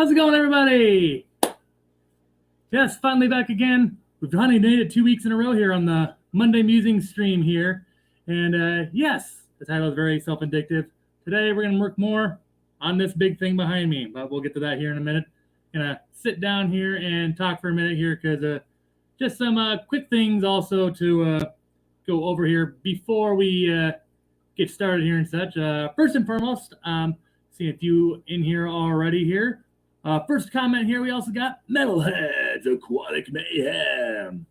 How's it going, everybody? Yes, finally back again. We've finally made it 2 weeks in a row here on the Monday Musings stream here. And yes, the title is very self-indicative. Today we're going to work more on this big thing behind me, but we'll get to that here in a minute. Gonna sit down here and talk for a minute here because just some quick things also to go over here before we get started here and such. First and foremost, see a few in here already here. First comment here, we also got Metalheads Aquatic Mayhem.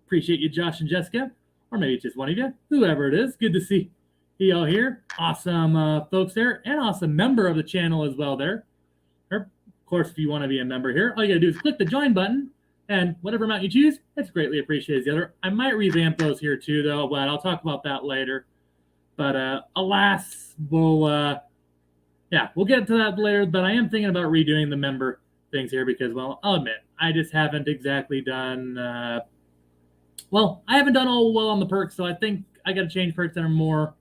Appreciate you, Josh and Jessica, or maybe it's just one of you, whoever it is. Good to see y'all here. Awesome folks there, and awesome member of the channel as well there. Of course, if you want to be a member here, all you got to do is click the join button, and whatever amount you choose, it's greatly appreciated. The other, I might revamp those here too, though, but I'll talk about that later. But alas, we'll get to that later, but I am thinking about redoing the member things here because, well, I'll admit, I just haven't exactly done, I haven't done all well on the perks, so I think I got to change perks that are more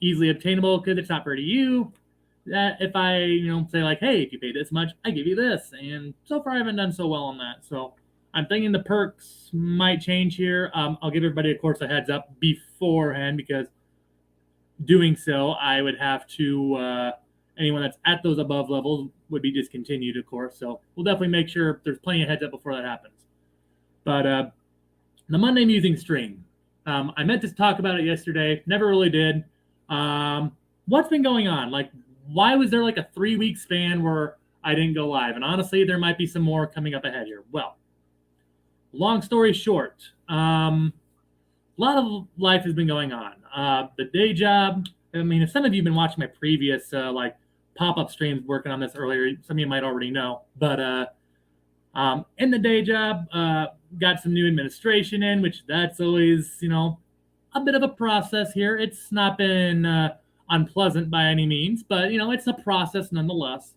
easily obtainable because it's not fair to you that if I, say like, hey, if you pay this much, I give you this. And so far I haven't done so well on that. So I'm thinking the perks might change here. I'll give everybody, of course, a heads up beforehand because doing so, I would have to... anyone that's at those above levels would be discontinued, of course. So we'll definitely make sure there's plenty of heads up before that happens. But the Monday Musing stream, I meant to talk about it yesterday, never really did. What's been going on? Like, why was there like a 3-week span where I didn't go live? And honestly, there might be some more coming up ahead here. Well, long story short, a lot of life has been going on. The day job, I mean, if some of you have been watching my previous pop-up streams working on this earlier, some of you might already know. But in the day job, got some new administration in, which that's always, a bit of a process here. It's not been unpleasant by any means, but, it's a process nonetheless.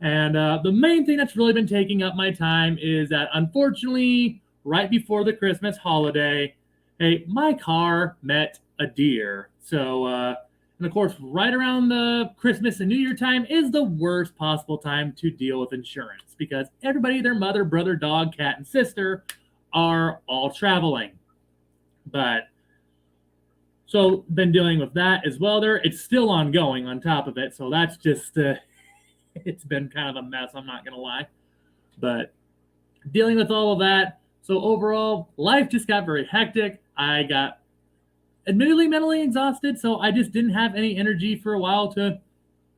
And the main thing that's really been taking up my time is that, unfortunately, right before the Christmas holiday, hey, my car met a deer. So, and of course, right around the Christmas and New Year time is the worst possible time to deal with insurance because everybody, their mother, brother, dog, cat, and sister are all traveling. But so been dealing with that as well there. It's still ongoing on top of it. So that's just, it's been kind of a mess. I'm not going to lie. But dealing with all of that. So overall, life just got very hectic. I got admittedly mentally exhausted, so I just didn't have any energy for a while to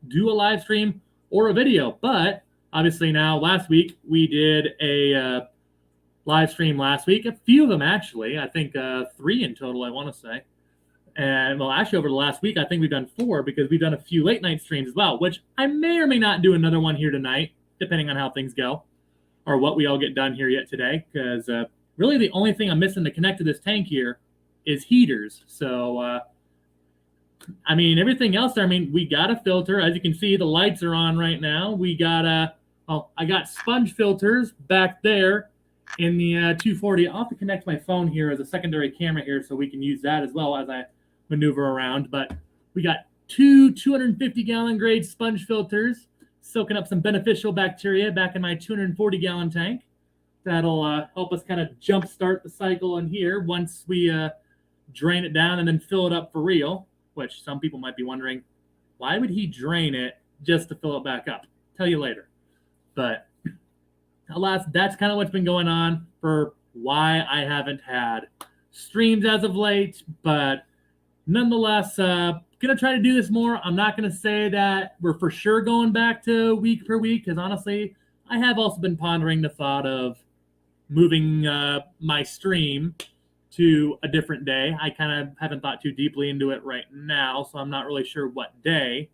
do a live stream or a video. But obviously now, last week, we did a live stream last week. A few of them, actually. I think 3 in total, I want to say. And, well, actually, over the last week, I think we've done 4 because we've done a few late-night streams as well, which I may or may not do another one here tonight, depending on how things go or what we all get done here yet today. Because really the only thing I'm missing to connect to this tank here is heaters. So, I mean, everything else there, I mean, we got a filter. As you can see, the lights are on right now. We got I got sponge filters back there in the 240. I'll have to connect my phone here as a secondary camera here so we can use that as well as I maneuver around. But we got 2 250-gallon grade sponge filters soaking up some beneficial bacteria back in my 240-gallon tank. That'll help us kind of jumpstart the cycle in here once we drain it down and then fill it up for real, which some people might be wondering, why would he drain it just to fill it back up? Tell you later. But alas, that's kind of what's been going on for why I haven't had streams as of late. But nonetheless, going to try to do this more. I'm not going to say that we're for sure going back to week per week because honestly, I have also been pondering the thought of moving my stream to a different day. I kind of haven't thought too deeply into it right now, so I'm not really sure what day.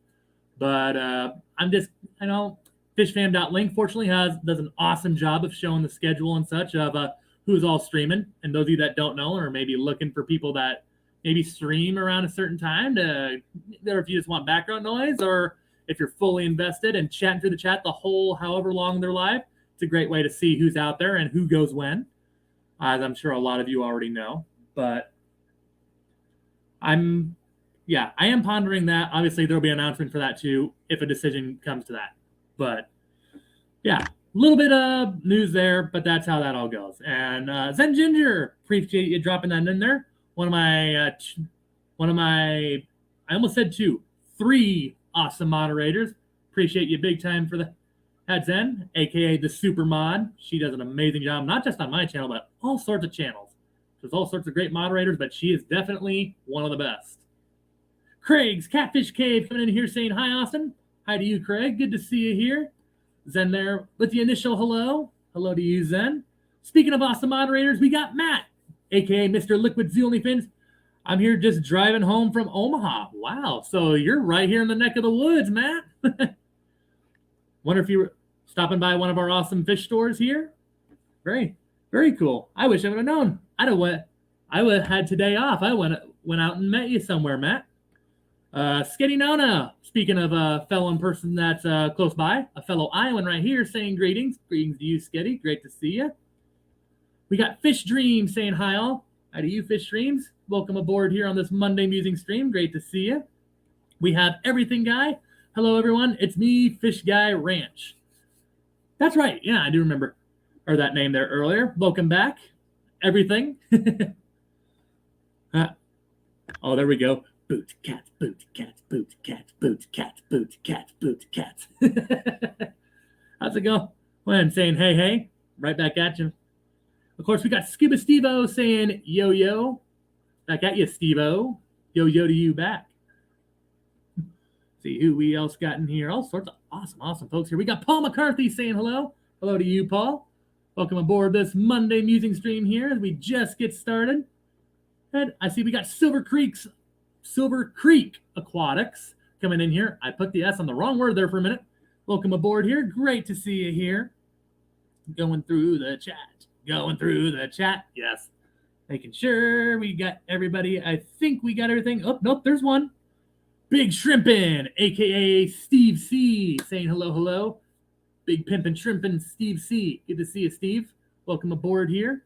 But I'm just, fishfam.link fortunately does an awesome job of showing the schedule and such of who's all streaming. And those of you that don't know or maybe looking for people that maybe stream around a certain time or if you just want background noise or if you're fully invested and chatting through the chat the whole however long they're live, it's a great way to see who's out there and who goes when, as I'm sure a lot of you already know. But I am pondering that. Obviously, there'll be an announcement for that too if a decision comes to that. But yeah, a little bit of news there, but that's how that all goes. And Zen Ginger, appreciate you dropping that in there. One of my, I almost said two, three awesome moderators. Appreciate you big time for the Had Zen, aka the Super Mod. She does an amazing job, not just on my channel, but all sorts of channels. There's all sorts of great moderators, but she is definitely one of the best. Craig's Catfish Cave coming in here saying hi, Austin. Hi to you, Craig. Good to see you here. Zen there with the initial hello. Hello to you, Zen. Speaking of awesome moderators, we got Matt, aka Mr. Liquid Z Onlyfins. I'm here just driving home from Omaha. Wow, so you're right here in the neck of the woods, Matt. Wonder if you were stopping by one of our awesome fish stores here. Very, very cool. I wish I would have known. I would have had today off. I went out and met you somewhere, Matt. Sketty Nona, speaking of a fellow person that's close by, a fellow Iowan right here saying greetings. Greetings to you, Sketty. Great to see you. We got Fish Dreams saying hi all. Hi to you, Fish Dreams. Welcome aboard here on this Monday Musing stream. Great to see you. We have Everything Guy. Hello, everyone. It's me, Fish Guy Ranch. That's right. Yeah, I do remember that name there earlier. Welcome back. Everything. Oh, there we go. Boot cat, boot cat, boot cat, boot cat, boot cat, boot cat. How's it go? When saying hey, hey, right back at you. Of course, we got Scuba Steve-O saying yo, yo. Back at you, Steve-O. Yo, yo to you back. See who we else got in here. All sorts of awesome folks here. We got Paul McCarthy saying hello. Hello to you, Paul. Welcome aboard this Monday Musing stream here as we just get started. And I see we got Silver Creek Aquatics coming in here. I put the S on the wrong word there for a minute. Welcome aboard here. Great to see you here. Going through the chat. Yes. Making sure we got everybody. I think we got everything. Oh, nope, there's one. Big Shrimpin', a.k.a. Steve C. saying hello. Big Pimpin' Shrimpin' Steve C. Good to see you, Steve. Welcome aboard here.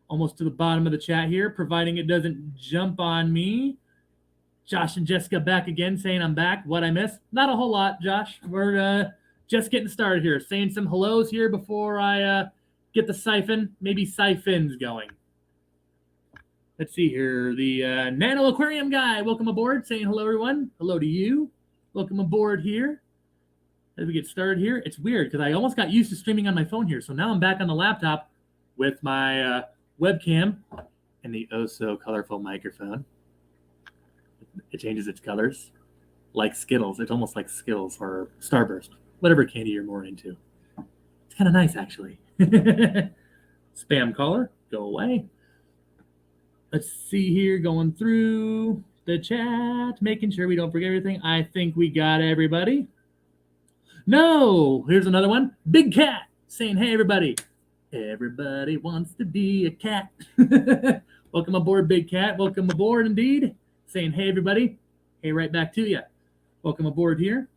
Almost to the bottom of the chat here, providing it doesn't jump on me. Josh and Jessica back again saying I'm back. What I missed? Not a whole lot, Josh. We're just getting started here. Saying some hellos here before I get the siphons going. Let's see here. The Nano Aquarium guy. Welcome aboard. Saying hello, everyone. Hello to you. Welcome aboard here. As we get started here, it's weird because I almost got used to streaming on my phone here. So now I'm back on the laptop with my webcam and the oh-so-colorful microphone. It changes its colors like Skittles. It's almost like Skittles or Starburst, whatever candy you're more into. It's kind of nice, actually. Spam caller, go away. Let's see here, going through the chat, making sure we don't forget everything. I think we got everybody. No, here's another one. Big Cat saying, hey, everybody. Everybody wants to be a cat. Welcome aboard, Big Cat. Welcome aboard, indeed. Saying, hey, everybody. Hey, right back to you. Welcome aboard here.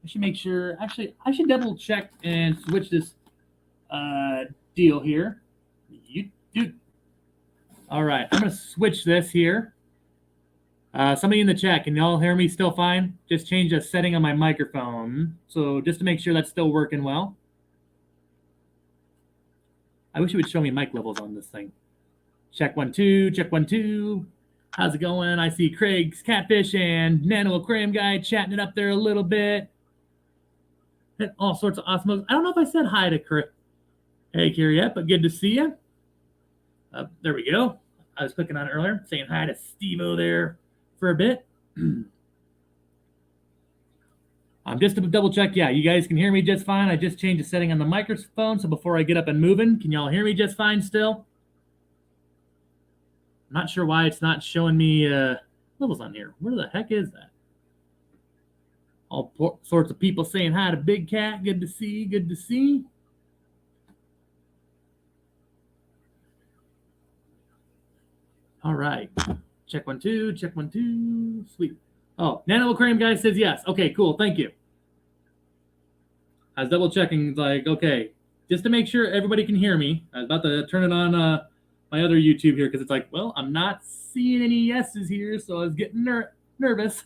I should make sure, actually, I should double check and switch this deal here. All right, I'm going to switch this here. Somebody in the chat, can y'all hear me still fine? Just change the setting on my microphone. So just to make sure that's still working well. I wish it would show me mic levels on this thing. Check 1 2, check 1 2. How's it going? I see Craig's Catfish and Nano Aquarium guy chatting it up there a little bit. And all sorts of awesome. I don't know if I said hi to Craig. Hey, Carrie, yet, but good to see you. There we go. I was clicking on it earlier, saying hi to Steve-O there for a bit. Just to double check, yeah, you guys can hear me just fine. I just changed the setting on the microphone, so before I get up and moving, can y'all hear me just fine still? I'm not sure why it's not showing me levels on here. Where the heck is that? All sorts of people saying hi to Big Cat. Good to see, good to see. All right. Check 1 2, check 1 2. Sweet. Oh, Nano Aquarium guy says yes. Okay, cool. Thank you. I was double checking, like, okay, just to make sure everybody can hear me. I was about to turn it on my other YouTube here because it's like, well, I'm not seeing any yeses here, so I was getting nervous.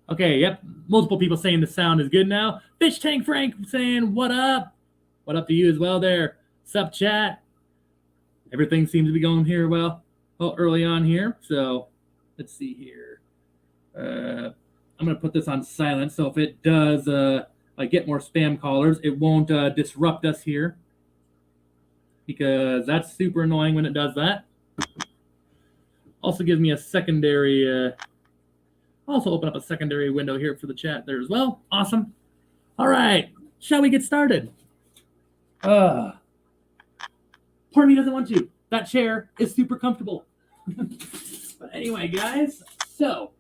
Okay, Okay, yep. Multiple people saying the sound is good now. Fish Tank Frank saying, what up? What up to you as well there? Sup, chat? Everything seems to be going here well early on here. So let's see here. I'm going to put this on silent. So if it does like get more spam callers, it won't disrupt us here. Because that's super annoying when it does that. Also gives me a secondary... also open up a secondary window here for the chat there as well. Awesome. All right. Shall we get started? Part of me doesn't want to. That chair is super comfortable. But anyway, guys, so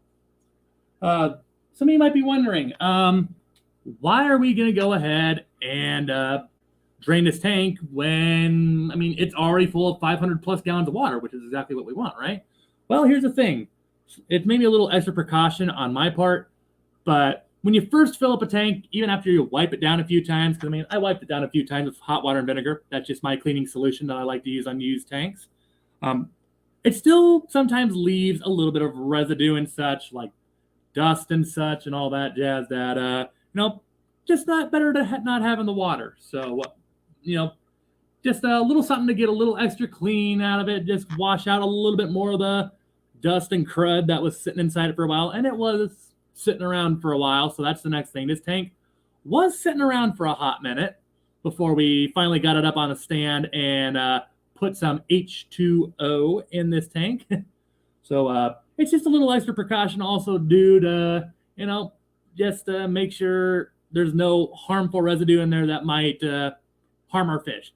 some of you might be wondering, why are we going to go ahead and drain this tank when, I mean, it's already full of 500 plus gallons of water, which is exactly what we want, right? Well, here's the thing. It's maybe a little extra precaution on my part, but when you first fill up a tank, even after you wipe it down a few times, because I mean, I wiped it down a few times with hot water and vinegar. That's just my cleaning solution that I like to use on used tanks. It still sometimes leaves a little bit of residue and such, like dust and such and all that jazz that, just not better to not have in the water. So, just a little something to get a little extra clean out of it, just wash out a little bit more of the dust and crud that was sitting inside it for a while, and it was sitting around for a while, so that's the next thing. This tank was sitting around for a hot minute before we finally got it up on a stand and put some H2O in this tank. So it's just a little extra precaution also due to, just to make sure there's no harmful residue in there that might harm our fish.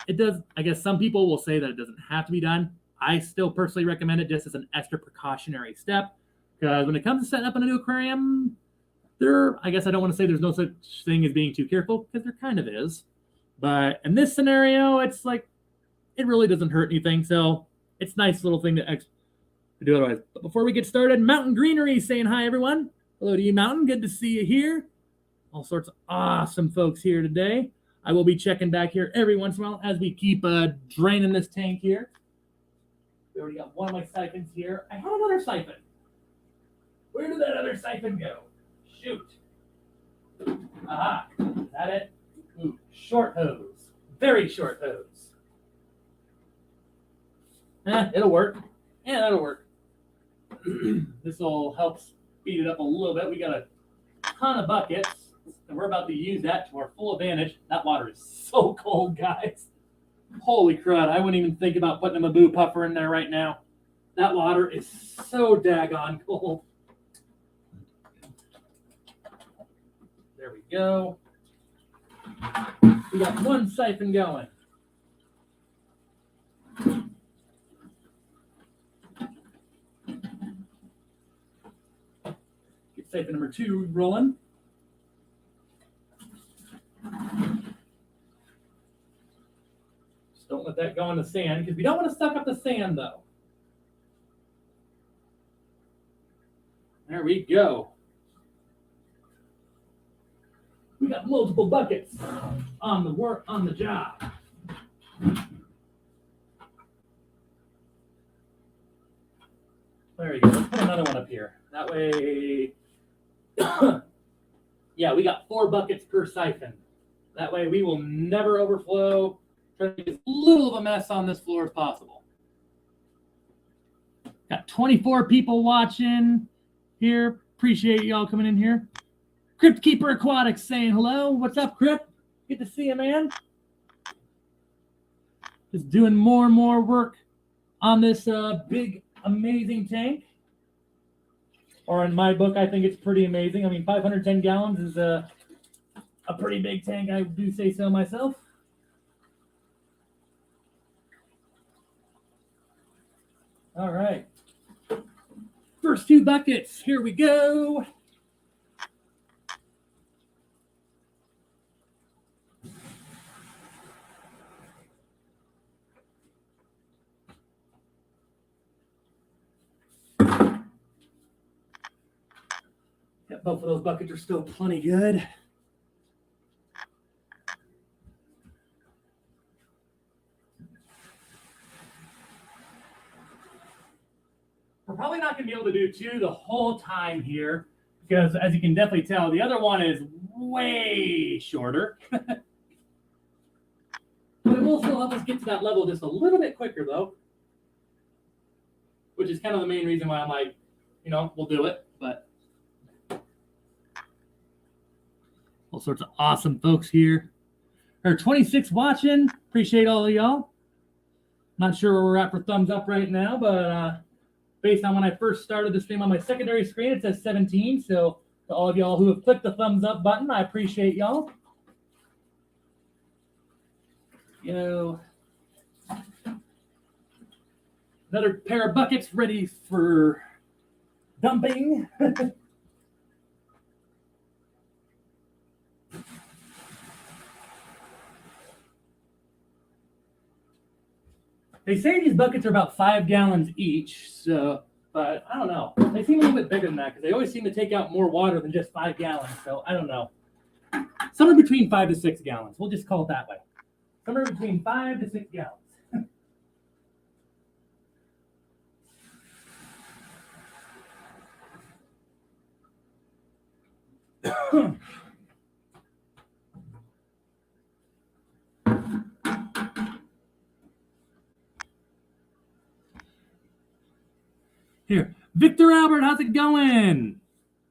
It does, I guess some people will say that it doesn't have to be done. I still personally recommend it just as an extra precautionary step, because when it comes to setting up a new aquarium, I guess I don't want to say there's no such thing as being too careful, because there kind of is. But in this scenario, it's like, it really doesn't hurt anything. So it's a nice little thing to do otherwise. But before we get started, Mountain Greenery saying hi, everyone. Hello to you, Mountain. Good to see you here. All sorts of awesome folks here today. I will be checking back here every once in a while as we keep draining this tank here. We already got one of my siphons here. I have another siphon. Where did that other siphon go? Shoot. Aha. Is that it? Ooh, short hose. Very short hose. It'll work. Yeah, that'll work. This will help speed it up a little bit. We got a ton of buckets, and we're about to use that to our full advantage. That water is so cold, guys. Holy crud, I wouldn't even think about putting a Maboo puffer in there right now. That water is so daggone cold. There we go. We got one siphon going. Get siphon number 2 rolling. Don't let that go in the sand, because we don't want to suck up the sand, though. There we go. We got multiple buckets on the job. There you go. Let's put another one up here. That way, yeah, we got 4 buckets per siphon. That way we will never overflow. Try to make as little of a mess on this floor as possible. Got 24 people watching here. Appreciate y'all coming in here. Crypt Keeper Aquatics saying hello. What's up, Crypt? Good to see you, man. Just doing more and more work on this big, amazing tank. Or in my book, I think it's pretty amazing. I mean, 510 gallons is a pretty big tank. I do say so myself. All right. First 2 buckets. Here we go. Yep, both of those buckets are still plenty good. We're probably not going to be able to do 2 the whole time here, because as you can definitely tell, the other one is way shorter. But it will still help us get to that level just a little bit quicker, though, which is kind of the main reason why I'm like, you know, we'll do it. But all sorts of awesome folks here. Or 26 watching. Appreciate all of y'all. Not sure where we're at for thumbs up right now, but based on when I first started the stream on my secondary screen, it says 17. So to all of y'all who have clicked the thumbs up button, I appreciate y'all. You know, another pair of buckets ready for dumping. They say these buckets are about 5 gallons each, so, but I don't know. They seem a little bit bigger than that because they always seem to take out more water than just 5 gallons, so I don't know. Somewhere between 5 to 6 gallons. We'll just call it that way. Somewhere between 5 to 6 gallons. Here, Victor Albert, how's it going?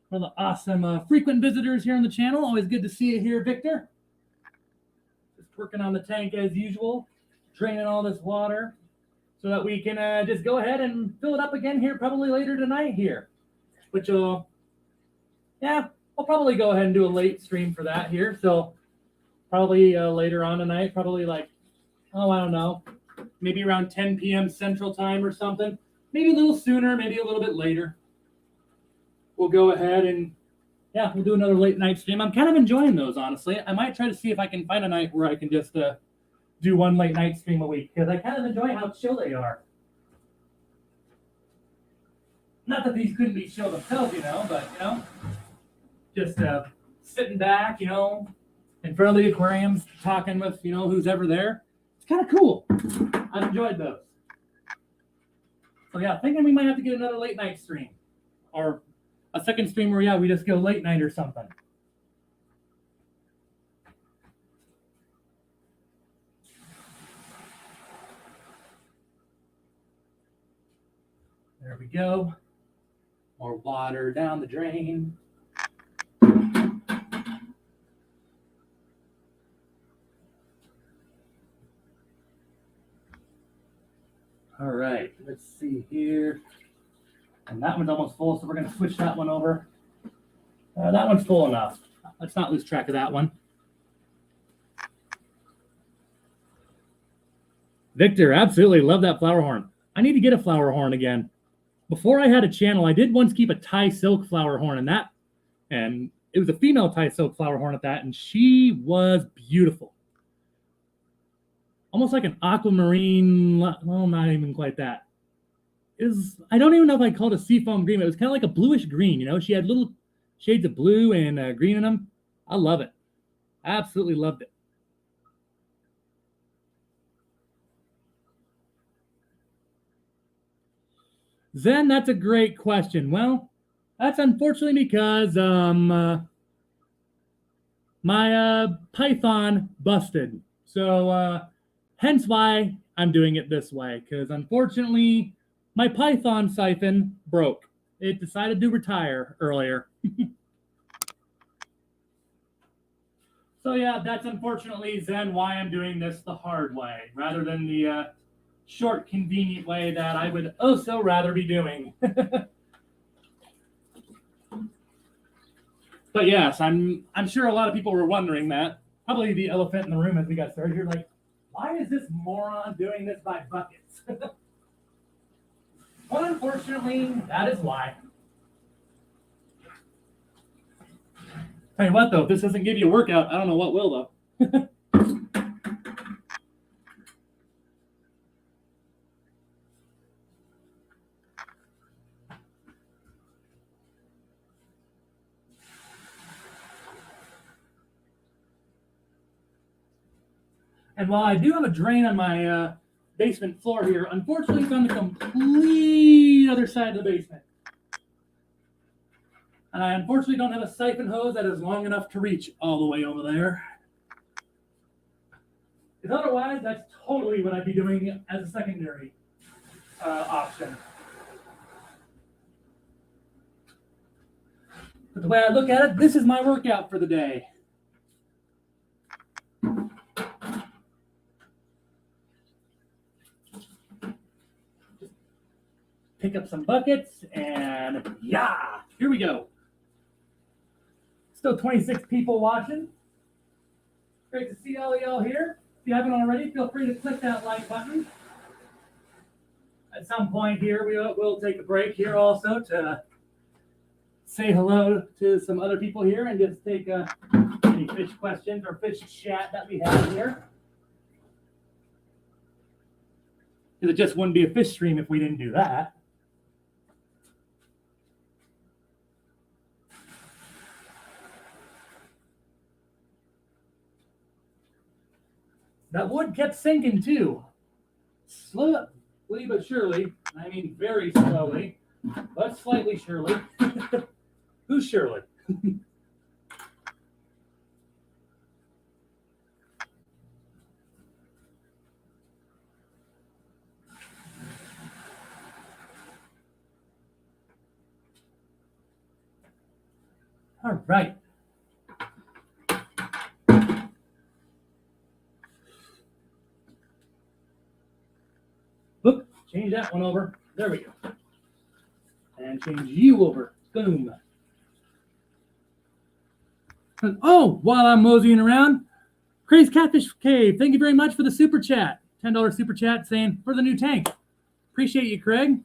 One of the awesome frequent visitors here on the channel. Always good to see you here, Victor. Just working on the tank as usual, draining all this water so that we can just go ahead and fill it up again here probably later tonight here. Which will, yeah, I'll probably go ahead and do a late stream for that here. So probably later on tonight, probably like, oh, I don't know, maybe around 10 p.m. Central Time or something. Maybe a little sooner, maybe a little bit later. We'll go ahead and, yeah, we'll do another late night stream. I'm kind of enjoying those, honestly. I might try to see if I can find a night where I can just do one late night stream a week, because I kind of enjoy how chill they are. Not that these couldn't be chill themselves, you know, but, you know, just sitting back, you know, in front of the aquariums, talking with, you know, who's ever there. It's kind of cool. I've enjoyed those. So yeah, thinking we might have to get another late night stream, or a second stream where, yeah, we just go late night or something. There we go. More water down the drain. All right, let's see here. And that one's almost full, so we're going to switch that one over. That one's full enough. Let's not lose track of that one. Victor, absolutely love that flower horn. I need to get a flower horn again. Before I had a channel, I did once keep a Thai silk flower horn, and it was a female Thai silk flower horn at that, and she was beautiful. Almost like an aquamarine, well, not even quite that. I don't even know if I called it a seafoam green. It was kind of like a bluish green, you know. She had little shades of blue and green in them. I love it. Absolutely loved it. Zen, that's a great question. Well, that's unfortunately because my Python busted. So hence why I'm doing it this way, because unfortunately my Python siphon broke. It decided to retire earlier. So yeah, that's unfortunately, Zen, why I'm doing this the hard way, rather than the short, convenient way that I would also rather be doing. But yes, I'm sure a lot of people were wondering that. Probably the elephant in the room as we got started. You're like, why is this moron doing this by buckets? Well, unfortunately, that is why. Tell you what, though, if this doesn't give you a workout, I don't know what will, though. And while I do have a drain on my basement floor here, unfortunately, it's on the complete other side of the basement. And I unfortunately don't have a siphon hose that is long enough to reach all the way over there. Because otherwise, that's totally what I'd be doing as a secondary option. But the way I look at it, this is my workout for the day. Pick up some buckets and yeah, here we go. Still 26 people watching. Great to see all of y'all here. If you haven't already, feel free to click that like button. At some point here, we'll take a break here also to say hello to some other people here and just take any fish questions or fish chat that we have here. Because it just wouldn't be a fish stream if we didn't do that. That wood kept sinking too. Slowly but surely. I mean very slowly, but slightly surely. Who's Shirley? All right. Look, change that one over. There we go. And change you over. Boom. Oh, while I'm moseying around, Crazy Catfish Cave, thank you very much for the super chat. $10 super chat saying, for the new tank. Appreciate you, Craig.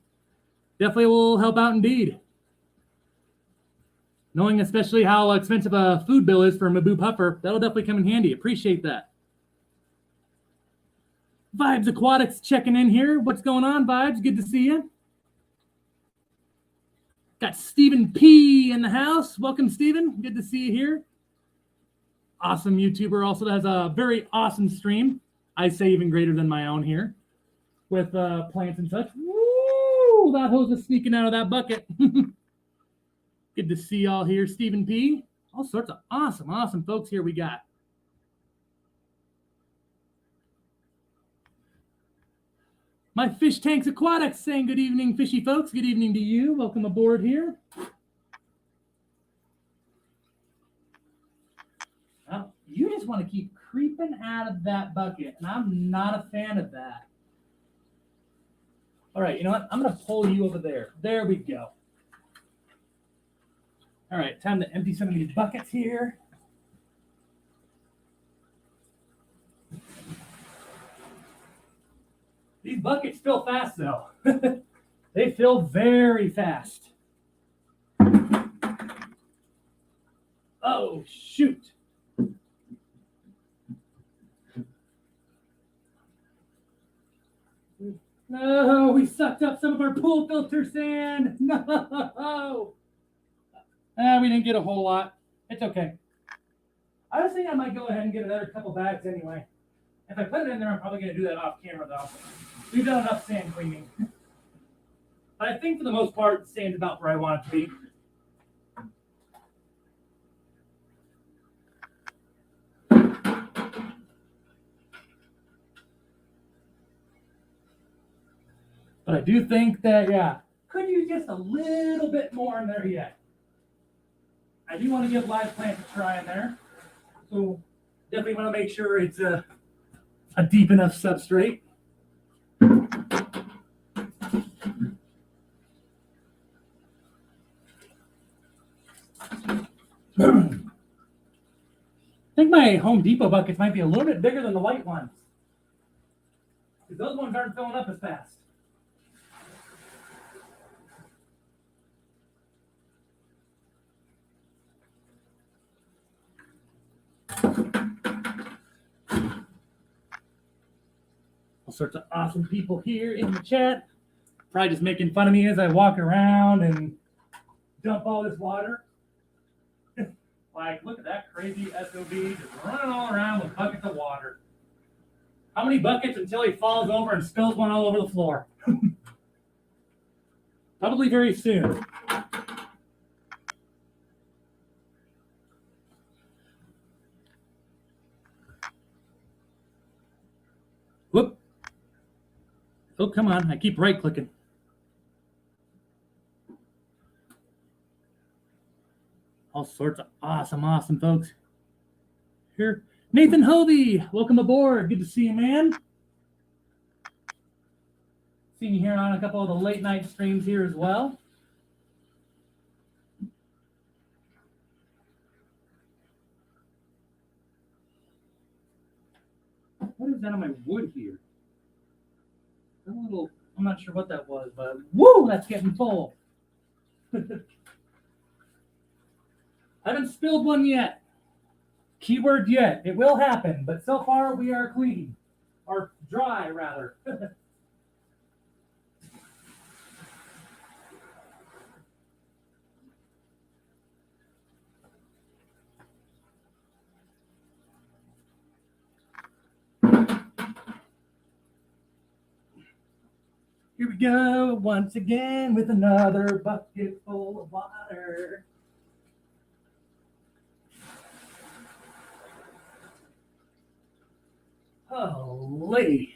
Definitely will help out indeed. Knowing especially how expensive a food bill is for a Maboo puffer, that'll definitely come in handy. Appreciate that. Vibes Aquatics checking in here. What's going on, Vibes? Good to see you. Got Stephen P in the house. Welcome, Stephen. Good to see you here. Awesome YouTuber also has a very awesome stream. I say even greater than my own here with plants and such. Woo! That hose is sneaking out of that bucket. Good to see y'all here, Stephen P. All sorts of awesome folks here we got. My Fish Tanks Aquatics saying good evening, fishy folks. Good evening to you. Welcome aboard here. Well, you just want to keep creeping out of that bucket, and I'm not a fan of that. All right, you know what? I'm going to pull you over there. There we go. All right, time to empty some of these buckets here. These buckets fill fast, though. They fill very fast. Oh, shoot. No, we sucked up some of our pool filter sand. No. We didn't get a whole lot. It's okay. I was thinking I might go ahead and get another couple bags anyway. If I put it in there, I'm probably going to do that off camera, though. We've done enough sand cleaning. But I think for the most part, the sand's about where I want it to be. But I do think that, yeah, could use just a little bit more in there yet. I do want to give live plant a try in there. So definitely want to make sure it's a deep enough substrate. I think my Home Depot buckets might be a little bit bigger than the white ones. Because those ones aren't filling up as fast. All sorts of awesome people here in the chat. Probably just making fun of me as I walk around and dump all this water. Like, look at that crazy SOB just running all around with buckets of water. How many buckets until he falls over and spills one all over the floor? Probably very soon. Oh, come on. I keep right clicking. All sorts of awesome folks here. Nathan Hovey, welcome aboard. Good to see you, man. Seeing you here on a couple of the late night streams here as well. What is that on my wood here? A little, I'm not sure what that was, but woo, that's getting full. Haven't spilled one yet. Keyword yet. It will happen, but so far we are clean. Or dry, rather. Here we go once again with another bucket full of water. Holy.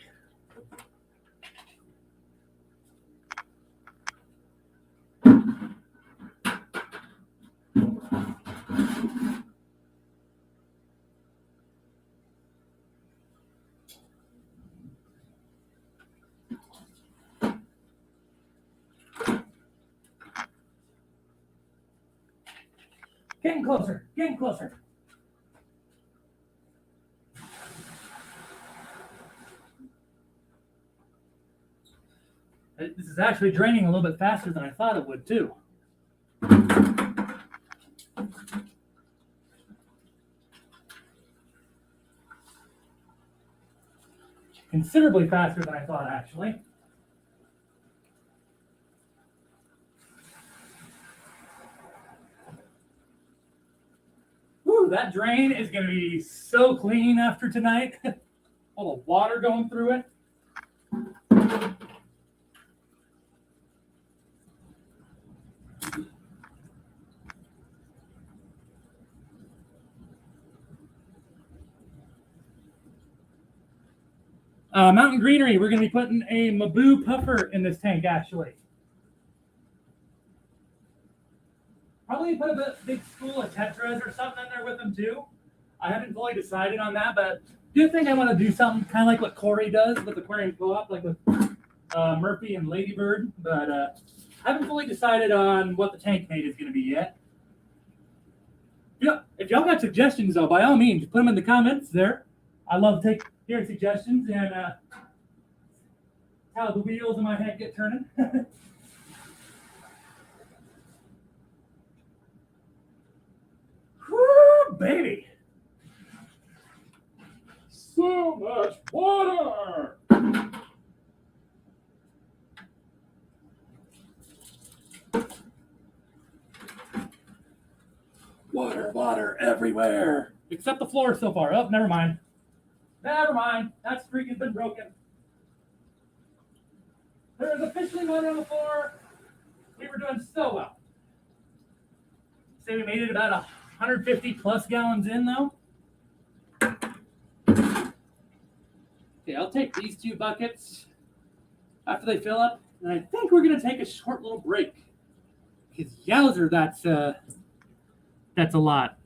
Getting closer, getting closer. This is actually draining a little bit faster than I thought it would, too. Considerably faster than I thought, actually. Whew, that drain is going to be so clean after tonight. All the water going through it. Mountain Greenery, we're going to be putting a Maboo puffer in this tank, actually. Probably put a big spool of Tetras or something in there with them, too. I haven't fully decided on that, but I do think I want to do something kind of like what Corey does with Aquarium Co-op, like with Murphy and Ladybird, but I haven't fully decided on what the tank mate is going to be yet. Yeah, if y'all got suggestions, though, by all means, put them in the comments there. I love hearing suggestions and how the wheels in my head get turning. Woo, baby! So much water! Water everywhere! Except the floor so far. Oh, never mind. Never mind. That streak has been broken. There is officially water on the floor. We were doing so well. Say we made it about 150 plus gallons in, though. Okay, I'll take these 2 buckets after they fill up, and I think we're going to take a short little break. Because yowzer, that's a lot.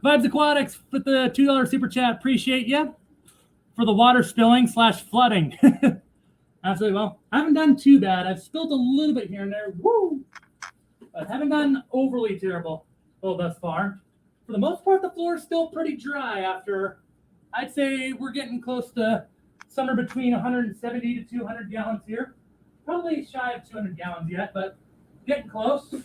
Vibes Aquatics with the $2 super chat. Appreciate you for the water spilling / flooding. Absolutely. Well, I haven't done too bad. I've spilled a little bit here and there. Woo! But haven't done overly terrible thus far. For the most part, the floor is still pretty dry after, I'd say we're getting close to somewhere between 170 to 200 gallons here. Probably shy of 200 gallons yet, but getting close.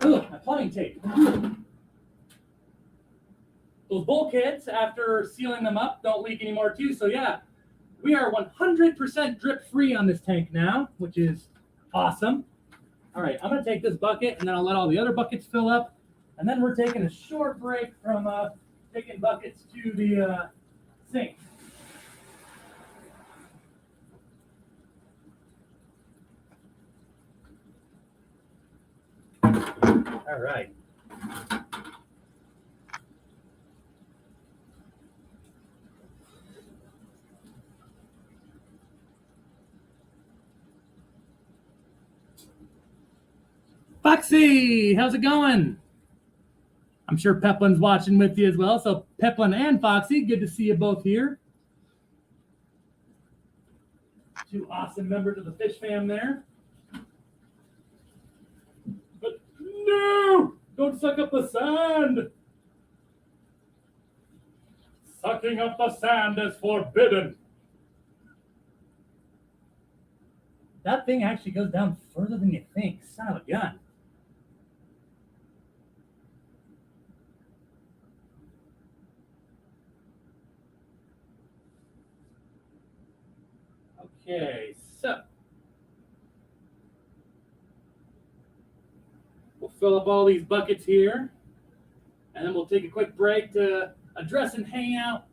Oh, my plumbing tape. Those bulkheads, after sealing them up, don't leak anymore too. So yeah, we are 100% drip free on this tank now, which is awesome. All right, I'm gonna take this bucket and then I'll let all the other buckets fill up. And then we're taking a short break from taking buckets to the sink. All right. Foxy, how's it going? I'm sure Peplin's watching with you as well. So Peplin and Foxy, good to see you both here. Two awesome members of the fish fam there. But no, don't suck up the sand. Sucking up the sand is forbidden. That thing actually goes down further than you think. Son of a gun. Okay, so we'll fill up all these buckets here, and then we'll take a quick break to address and hang out.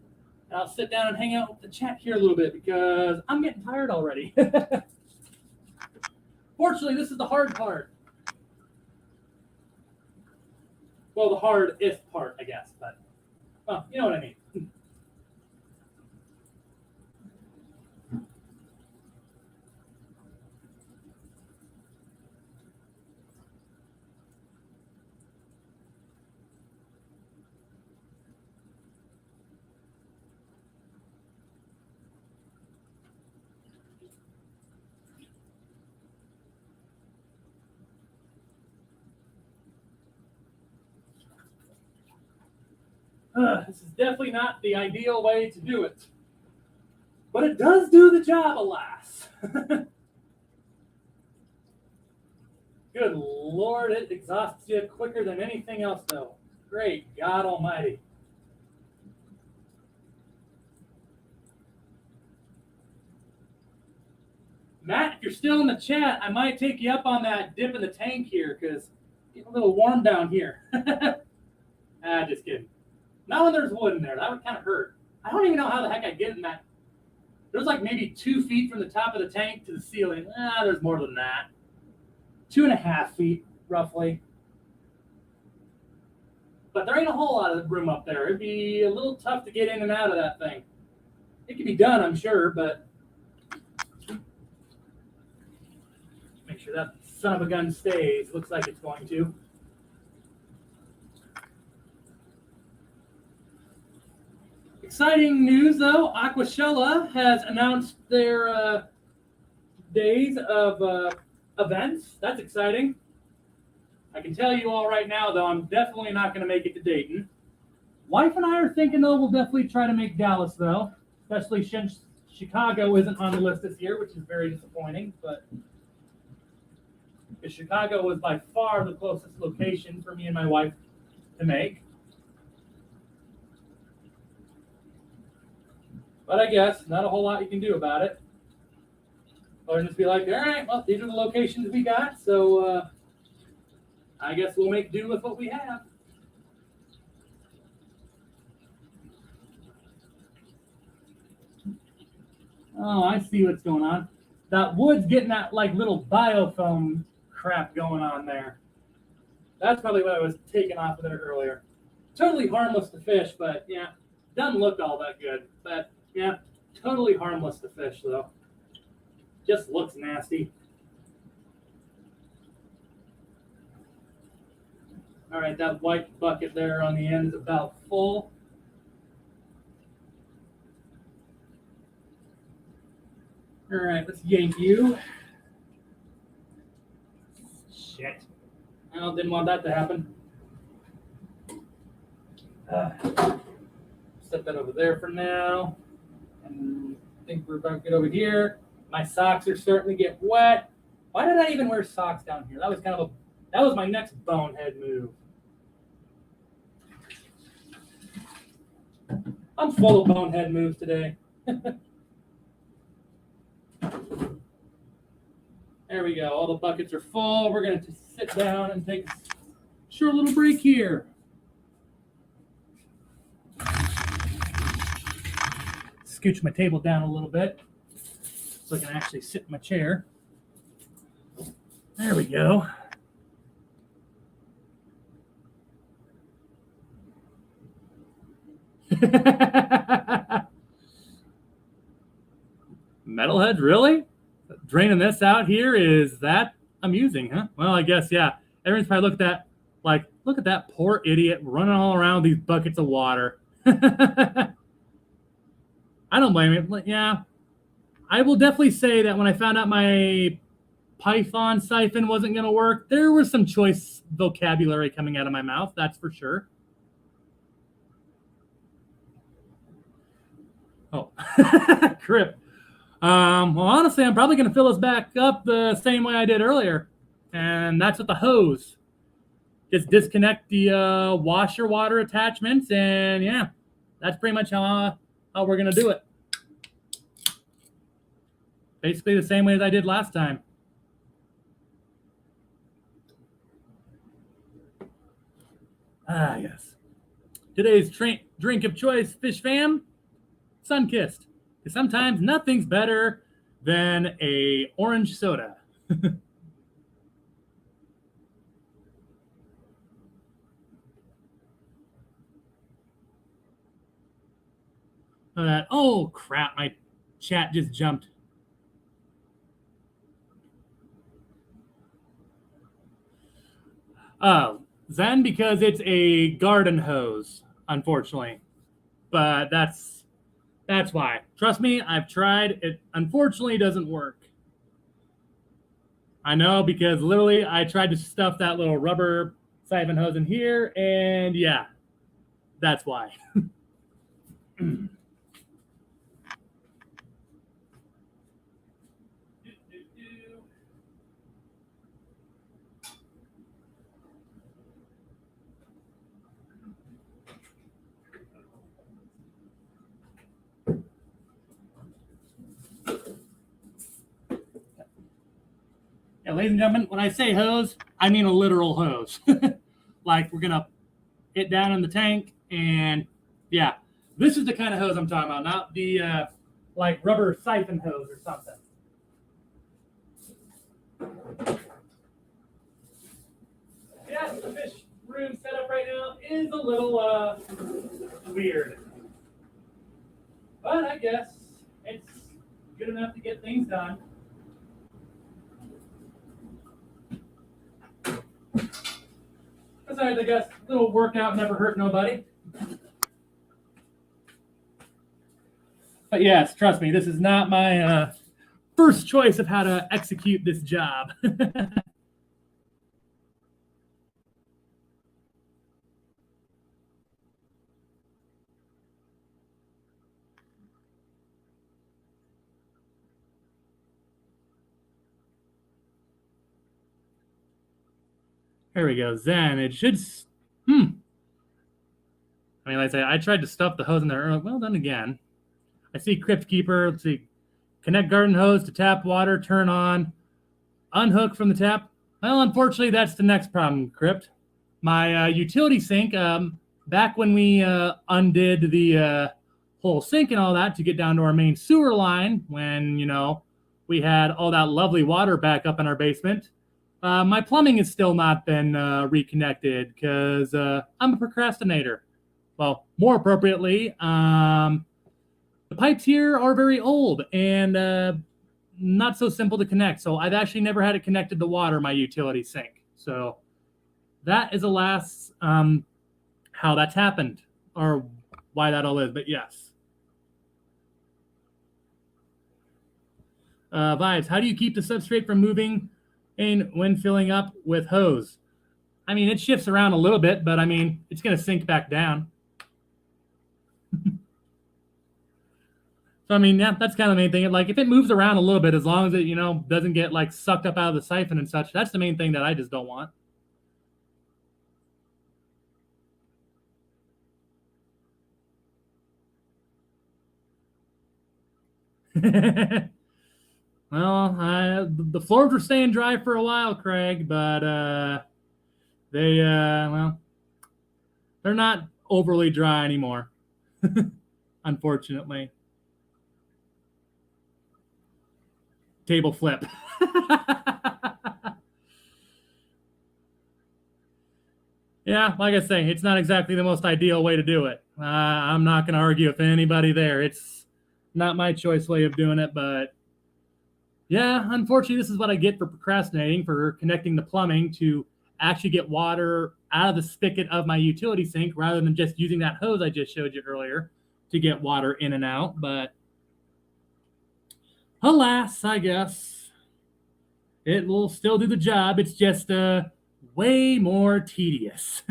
And I'll sit down and hang out with the chat here a little bit because I'm getting tired already. Fortunately, this is the hard part. Well, the hardest part, I guess, but well, you know what I mean. This is definitely not the ideal way to do it. But it does do the job, alas. Good Lord, it exhausts you quicker than anything else, though. Great God Almighty. Matt, if you're still in the chat, I might take you up on that dip in the tank here, because it's getting a little warm down here. Just kidding. Not when there's wood in there. That would kind of hurt. I don't even know how the heck I get in that. There's like maybe 2 feet from the top of the tank to the ceiling. There's more than that. 2.5 feet, roughly. But there ain't a whole lot of room up there. It'd be a little tough to get in and out of that thing. It can be done, I'm sure, but make sure that son of a gun stays. Looks like it's going to. Exciting news, though. Aquashella has announced their days of events. That's exciting. I can tell you all right now, though, I'm definitely not going to make it to Dayton. Wife and I are thinking, though, we'll definitely try to make Dallas, though, especially since Chicago isn't on the list this year, which is very disappointing. But Chicago was by far the closest location for me and my wife to make. But I guess not a whole lot you can do about it. Or just be like, all right, well, these are the locations we got, so I guess we'll make do with what we have. Oh, I see what's going on. That wood's getting that like little biofilm crap going on there. That's probably what I was taking off of there earlier. Totally harmless to fish, but yeah, doesn't look all that good. But yeah, totally harmless to fish, though. Just looks nasty. All right, that white bucket there on the end is about full. All right, let's yank you. Shit. I didn't want that to happen. Set that over there for now. And I think we're about to get over here. My socks are starting to get wet. Why did I even wear socks down here? That was that was my next bonehead move. I'm full of bonehead moves today. There we go. All the buckets are full. We're going to sit down and take a short little break here. Scooch my table down a little bit so I can actually sit in my chair. There we go. Metalheads, really? Draining this out here, is that amusing, huh? Well, I guess, yeah. Everyone's probably looked at, like, look at that poor idiot running all around these buckets of water. I don't blame him. Yeah. I will definitely say that when I found out my Python siphon wasn't going to work, there was some choice vocabulary coming out of my mouth, that's for sure. Oh, crip. Well, honestly, I'm probably going to fill this back up the same way I did earlier, and that's with the hose. Just disconnect the washer water attachments, and yeah, that's pretty much how we're going to do it. Basically the same way as I did last time. Ah, yes. Today's drink of choice, Fish Fam, Sunkissed. Because sometimes nothing's better than a orange soda. Oh, crap, my chat just jumped. Zen, because it's a garden hose, unfortunately. But that's why. Trust me, I've tried. It unfortunately doesn't work. I know, because literally I tried to stuff that little rubber siphon hose in here, and yeah, that's why. Yeah, ladies and gentlemen, when I say hose, I mean a literal hose. Like, we're gonna it down in the tank, and yeah, this is the kind of hose I'm talking about, not the like rubber siphon hose or something. Yeah, the fish room setup right now is a little weird, but I guess it's good enough to get things done. Besides, I guess a little workout never hurt nobody. But yes, trust me, this is not my first choice of how to execute this job. There we go. Zen. It should. I mean, like I say, I tried to stuff the hose in there earlier. Well, then again, I see Crypt Keeper. Let's see. Connect garden hose to tap water, turn on, unhook from the tap. Well, unfortunately, that's the next problem, Crypt. My utility sink, back when we undid the whole sink and all that to get down to our main sewer line, when, we had all that lovely water back up in our basement, my plumbing has still not been reconnected because I'm a procrastinator. Well, more appropriately, the pipes here are very old and not so simple to connect. So I've actually never had it connected to water, my utility sink. So that is, alas, how that's happened, or why that all is. But yes. Vibes, how do you keep the substrate from moving when filling up with hose? I mean, it shifts around a little bit, but I mean, it's going to sink back down. So, I mean, yeah, that's kind of the main thing. Like, if it moves around a little bit, as long as it, doesn't get, like, sucked up out of the siphon and such, that's the main thing that I just don't want. Well, the floors were staying dry for a while, Craig, but they're not overly dry anymore, unfortunately. Table flip. Yeah, like I say, it's not exactly the most ideal way to do it. I'm not going to argue with anybody there. It's not my choice way of doing it, but yeah, unfortunately, this is what I get for procrastinating, for connecting the plumbing to actually get water out of the spigot of my utility sink rather than just using that hose I just showed you earlier to get water in and out. But alas, I guess it will still do the job. It's just way more tedious.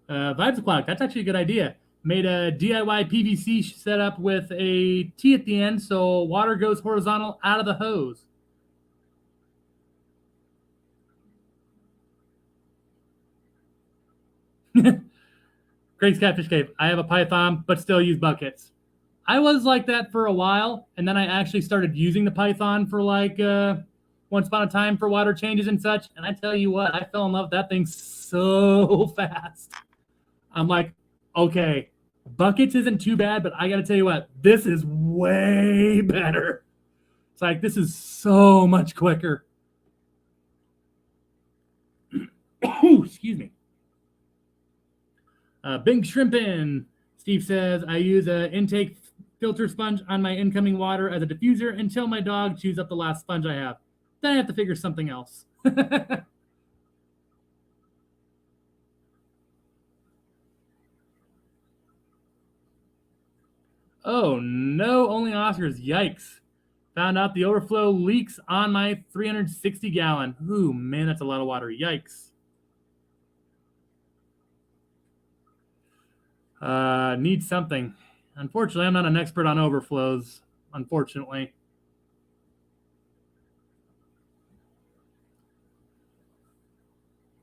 Vibes o'clock. That's actually a good idea. Made a DIY PVC setup with a T at the end, so water goes horizontal out of the hose. Great Catfish Cave. I have a Python, but still use buckets. I was like that for a while, and then I actually started using the Python for like once upon a time for water changes and such. And I tell you what, I fell in love with that thing so fast. I'm like, okay, buckets isn't too bad, but I got to tell you what, this is way better. It's like, this is so much quicker. Oh, excuse me. Big Shrimpin. Steve says, I use an intake filter sponge on my incoming water as a diffuser until my dog chews up the last sponge I have. Then I have to figure something else. Oh, no, only Oscars. Yikes. Found out the overflow leaks on my 360 gallon. Ooh, man, that's a lot of water. Yikes. Need something. Unfortunately, I'm not an expert on overflows, unfortunately.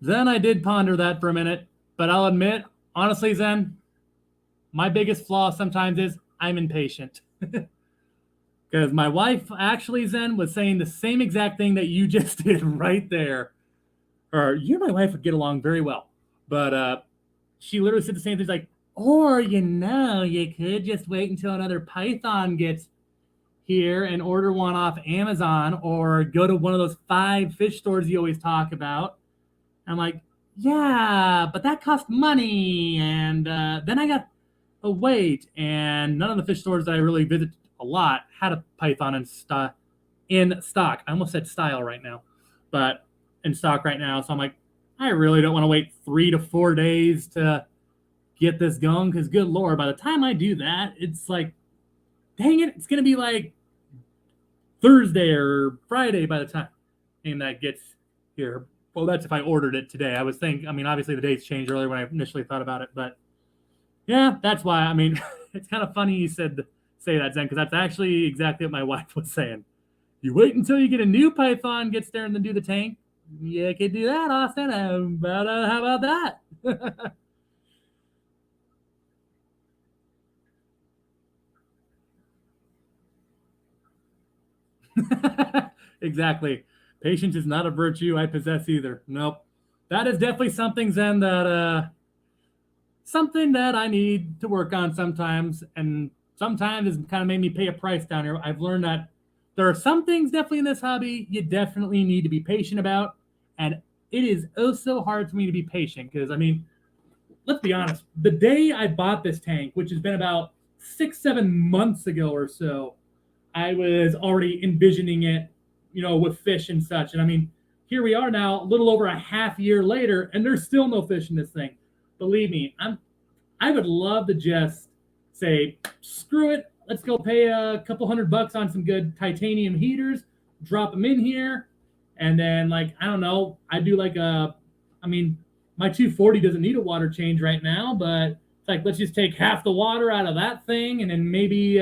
Then I did ponder that for a minute, but I'll admit, honestly, Zen, my biggest flaw sometimes is I'm impatient. Because my wife actually, Zen, was saying the same exact thing that you just did right there. Or you and my wife would get along very well. But she literally said the same thing. Like, or, you could just wait until another Python gets here and order one off Amazon or go to one of those 5 fish stores you always talk about. I'm like, yeah, but that costs money. And then I got a wait. And none of the fish stores that I really visit a lot had a Python in stock. I almost said style right now, but in stock right now. So I'm like, I really don't want to wait 3 to 4 days to get this going because, good Lord, by the time I do that, it's like, dang it, it's going to be like Thursday or Friday by the time that gets here. Well, that's if I ordered it today. I was thinking, I mean, obviously the dates changed earlier when I initially thought about it, but yeah, that's why. I mean, it's kind of funny you say that, Zen, because that's actually exactly what my wife was saying. You wait until you get a new Python gets there and then do the tank. You could do that, Austin. How about that? Exactly. Patience is not a virtue I possess either. Nope. That is definitely something, Zen, that I need to work on sometimes, and sometimes it's kind of made me pay a price down here. I've learned that there are some things definitely in this hobby you definitely need to be patient about, and it is oh so hard for me to be patient because I mean, let's be honest. The day I bought this tank, which has been about 6-7 months ago or so, I was already envisioning it, with fish and such. And I mean, here we are now, a little over a half year later, and there's still no fish in this thing. Believe me, I would love to just say, screw it, let's go pay a couple $100 on some good titanium heaters, drop them in here, and then like I don't know, I do like I mean, my 240 doesn't need a water change right now, but it's like let's just take half the water out of that thing, and then maybe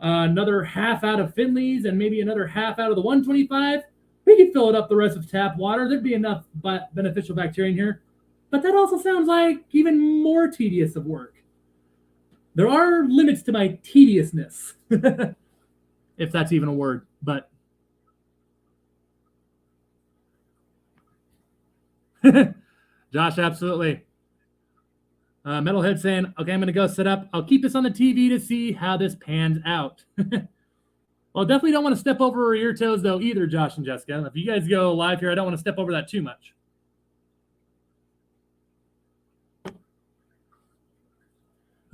another half out of Finley's, and maybe another half out of the 125. We could fill it up the rest of tap water. There'd be enough beneficial bacteria in here. But that also sounds like even more tedious of work. There are limits to my tediousness, if that's even a word. But Josh, absolutely. Metalhead saying, okay, I'm going to go set up. I'll keep this on the TV to see how this pans out. Well, definitely don't want to step over your toes, though, either, Josh and Jessica. If you guys go live here, I don't want to step over that too much.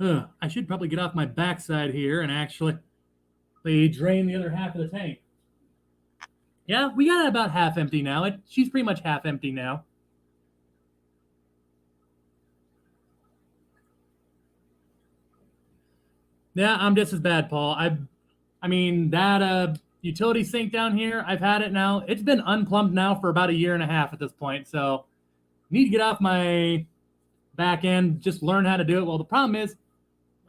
I should probably get off my backside here and actually drain the other half of the tank. Yeah, we got it about half empty now. She's pretty much half empty now. Yeah, I'm just as bad, Paul. I mean that utility sink down here, I've had it now. It's been unplumbed now for about a year and a half at this point. So need to get off my back end, just learn how to do it. Well, the problem is,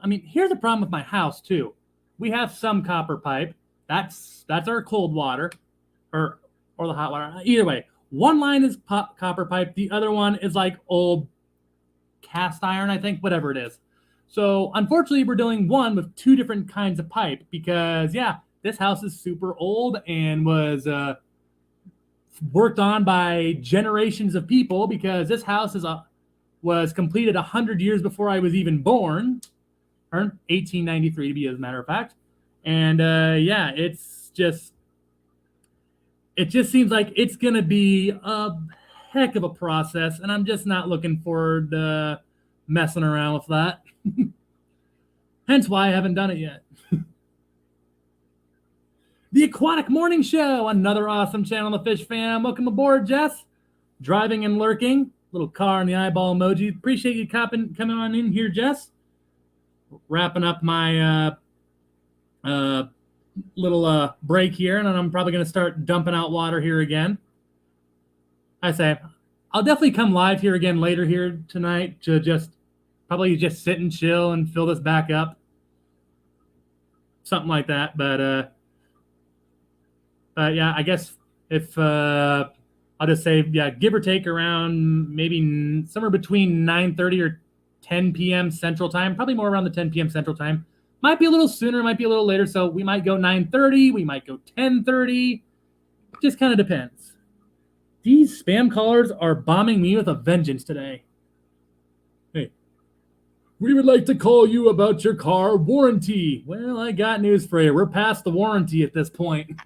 I mean, here's the problem with my house too. We have some copper pipe. That's our cold water, or the hot water. Either way, one line is copper pipe. The other one is like old cast iron, I think, whatever it is. So unfortunately, we're doing one with two different kinds of pipe because, yeah, this house is super old and was worked on by generations of people because this house was completed 100 years before I was even born, or 1893 to be as a matter of fact. And yeah, it just seems like it's going to be a heck of a process, and I'm just not looking forward to messing around with that. Hence why I haven't done it yet. The Aquatic Morning Show, another awesome channel on the Fish Fam. Welcome aboard, Jess. Driving and lurking. Little car and the eyeball emoji. Appreciate you coming on in here, Jess. Wrapping up my little break here, and then I'm probably going to start dumping out water here again. I say, I'll definitely come live here again later here tonight to probably just sit and chill and fill this back up. Something like that. But yeah, I guess if I'll just say, yeah, give or take around maybe somewhere between 9:30 or 10 p.m. Central Time, probably more around the 10 p.m. Central Time. Might be a little sooner, might be a little later, so we might go 9:30, we might go 10:30. Just kind of depends. These spam callers are bombing me with a vengeance today. Hey, we would like to call you about your car warranty. Well, I got news for you. We're past the warranty at this point.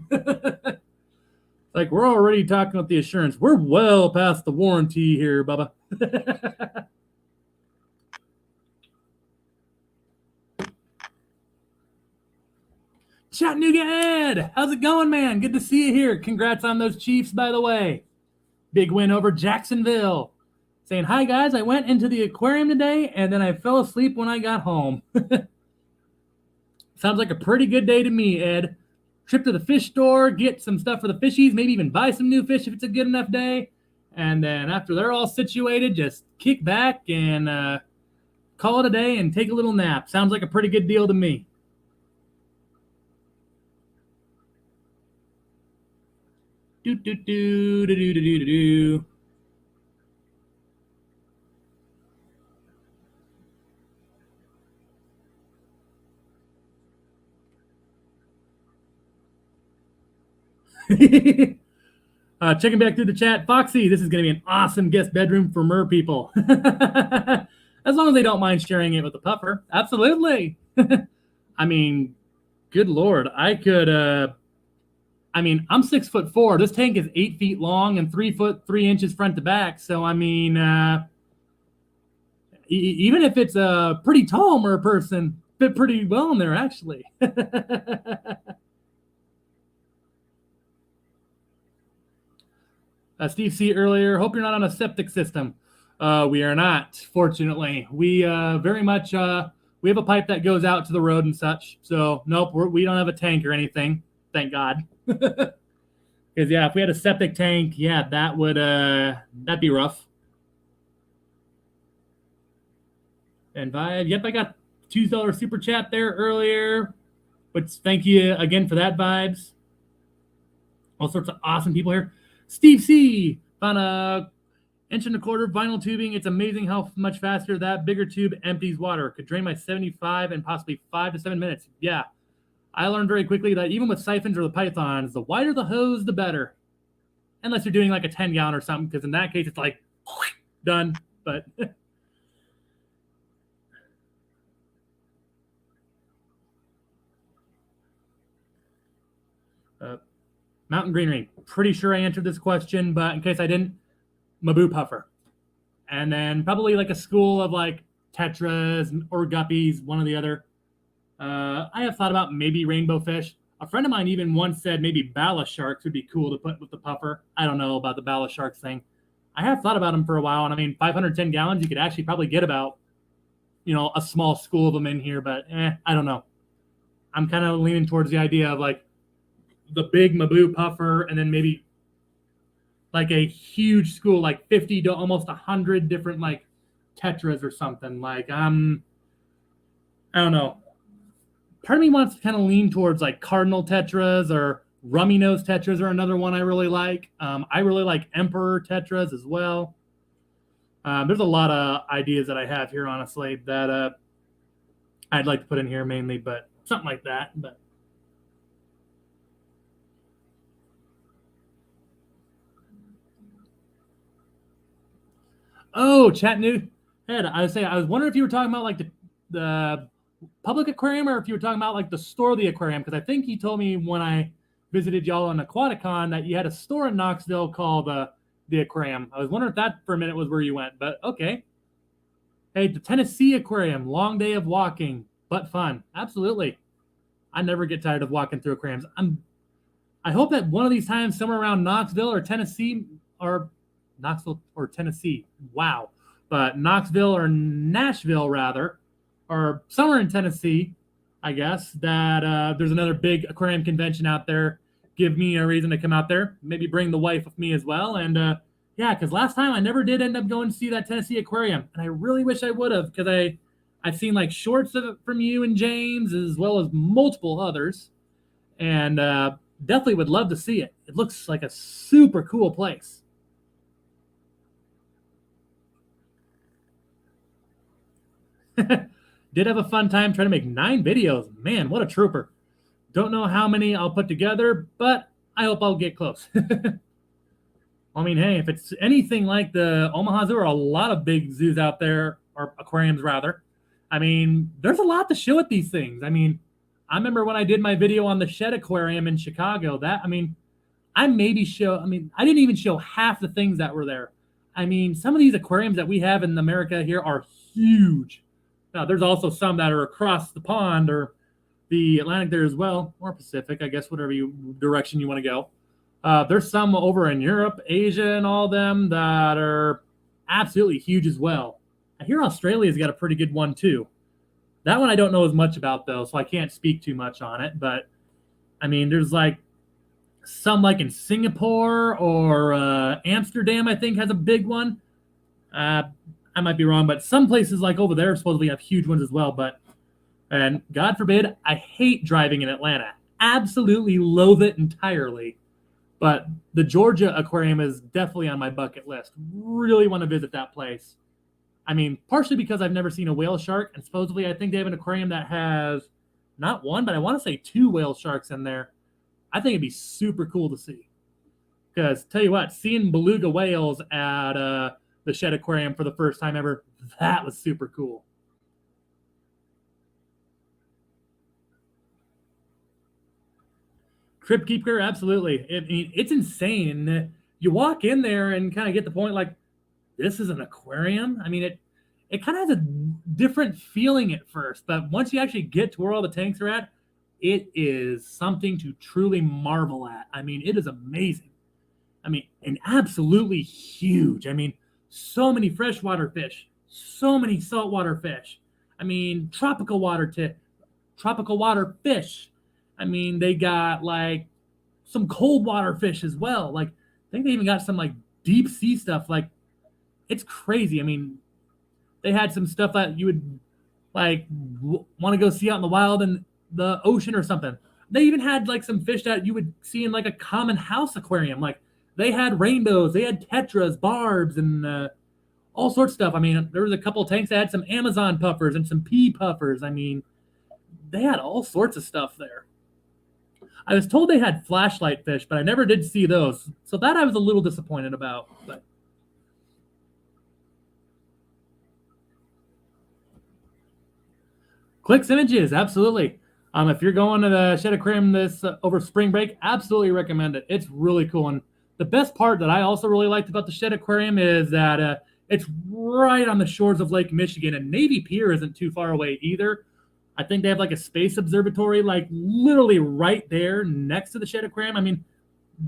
Like, we're already talking about the assurance. We're well past the warranty here, Bubba. Chattanooga Ed, how's it going, man? Good to see you here. Congrats on those Chiefs, by the way. Big win over Jacksonville. Saying, hi, guys, I went into the aquarium today, and then I fell asleep when I got home. Sounds like a pretty good day to me, Ed. Trip to the fish store, get some stuff for the fishies, maybe even buy some new fish if it's a good enough day. And then after they're all situated, just kick back and call it a day and take a little nap. Sounds like a pretty good deal to me. Do do do do do do do do. Checking back through the chat, Foxy, this is going to be an awesome guest bedroom for mer people. As long as they don't mind sharing it with the puffer. Absolutely. I mean, good Lord. I could, I mean, I'm 6'4". This tank is 8 feet long and 3 foot 3 inches front to back. So, I mean, even if it's a pretty tall mer person, fit pretty well in there, actually. Steve C. earlier, hope you're not on a septic system. We are not, fortunately. We very much, we have a pipe that goes out to the road and such. So, nope, we don't have a tank or anything. Thank God. Because, yeah, if we had a septic tank, yeah, that'd be rough. And Vibe, yep, I got $2 super chat there earlier. But thank you again for that, Vibes. All sorts of awesome people here. Steve C. found a 1.25 inch vinyl tubing. It's amazing how much faster that bigger tube empties water. Could drain my 75 in possibly 5 to 7 minutes. Yeah. I learned very quickly that even with siphons or the pythons, the wider the hose, the better. Unless you're doing like a 10-gallon or something, because in that case, it's like, done. But Mountain greenery. Pretty sure I answered this question, but in case I didn't, Mabu puffer. And then probably like a school of like tetras or guppies, one or the other. I have thought about maybe rainbow fish. A friend of mine even once said maybe bala sharks would be cool to put with the puffer. I don't know about the bala sharks thing. I have thought about them for a while, and I mean, 510 gallons, you could actually probably get about, a small school of them in here, but I don't know. I'm kind of leaning towards the idea of like the big Mabu puffer and then maybe like a huge school, like 50 to almost 100 different like tetras or something. Like, I don't know. Part of me wants to kind of lean towards like cardinal tetras or rummy nose tetras are another one I really like. I really like emperor tetras as well. There's a lot of ideas that I have here, honestly, that I'd like to put in here mainly, but something like that. But oh, Chattanooga. I was wondering if you were talking about like the public aquarium or if you were talking about like the store of the aquarium, because I think he told me when I visited y'all on Aquaticon that you had a store in Knoxville called the aquarium. I was wondering if that for a minute was where you went, but okay. Hey, the Tennessee Aquarium, long day of walking, but fun. Absolutely. I never get tired of walking through aquariums. I hope that one of these times somewhere around Knoxville or Tennessee or Knoxville or Tennessee. Wow. But Knoxville or Nashville rather, or somewhere in Tennessee, I guess, that there's another big aquarium convention out there. Give me a reason to come out there. Maybe bring the wife with me as well. And yeah, because last time I never did end up going to see that Tennessee aquarium. And I really wish I would have, because I've seen like shorts of it from you and James, as well as multiple others. And definitely would love to see it. It looks like a super cool place. Did have a fun time trying to make 9 videos. Man, what a trooper. Don't know how many I'll put together, but I hope I'll get close. I mean, hey, if it's anything like the Omaha Zoo, or a lot of big zoos out there, or aquariums rather, I mean, there's a lot to show at these things. I mean, I remember when I did my video on the Shed Aquarium in Chicago, I didn't even show half the things that were there. I mean, some of these aquariums that we have in America here are huge. Now, there's also some that are across the pond or the Atlantic there as well, or Pacific, I guess, whatever direction you want to go. There's some over in Europe, Asia, and all them that are absolutely huge as well. I hear Australia's got a pretty good one too. That one I don't know as much about though, so I can't speak too much on it. But I mean, there's like some like in Singapore or Amsterdam, I think has a big one. I might be wrong, but some places like over there supposedly have huge ones as well. And God forbid, I hate driving in Atlanta. Absolutely loathe it entirely. But the Georgia Aquarium is definitely on my bucket list. Really want to visit that place. I mean, partially because I've never seen a whale shark, and supposedly I think they have an aquarium that has not one, but I want to say 2 whale sharks in there. I think it'd be super cool to see. Because tell you what, seeing beluga whales at the Shed Aquarium for the first time ever, that was super cool. Crypt Keeper, absolutely. It's insane. And you walk in there and kind of get the point like, this is an aquarium? I mean, it kind of has a different feeling at first, but once you actually get to where all the tanks are at, it is something to truly marvel at. I mean, it is amazing. I mean, and absolutely huge. I mean, so many freshwater fish, so many saltwater fish. I mean, tropical water fish. I mean, they got like some cold water fish as well. Like, I think they even got some like deep sea stuff. Like, it's crazy. I mean, they had some stuff that you would like want to go see out in the wild in the ocean or something. They even had like some fish that you would see in like a common house aquarium. Like, they had rainbows, they had tetras, barbs, and all sorts of stuff. I mean, there was a couple of tanks that had some Amazon puffers and some pea puffers. I mean, they had all sorts of stuff there. I was told they had flashlight fish, but I never did see those. So that I was a little disappointed about. But Clicks images, absolutely. If you're going to the Shed Aquarium this over spring break, absolutely recommend it. It's really cool. And the best part that I also really liked about the Shed Aquarium is that it's right on the shores of Lake Michigan, and Navy Pier isn't too far away either. I think they have like a space observatory, like literally right there next to the Shed Aquarium. I mean,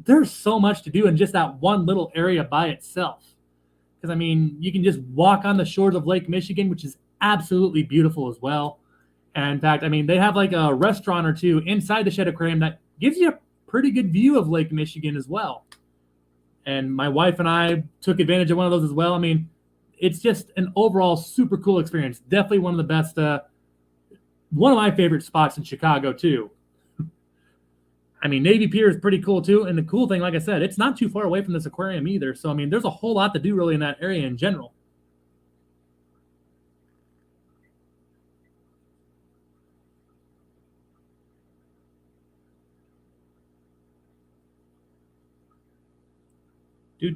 there's so much to do in just that one little area by itself. Because, I mean, you can just walk on the shores of Lake Michigan, which is absolutely beautiful as well. And in fact, I mean, they have like a restaurant or two inside the Shed Aquarium that gives you a pretty good view of Lake Michigan as well. And my wife and I took advantage of one of those as well. I mean, it's just an overall super cool experience. Definitely one of the best, one of my favorite spots in Chicago, too. I mean, Navy Pier is pretty cool, too. And the cool thing, like I said, it's not too far away from this aquarium either. So, I mean, there's a whole lot to do really in that area in general. See,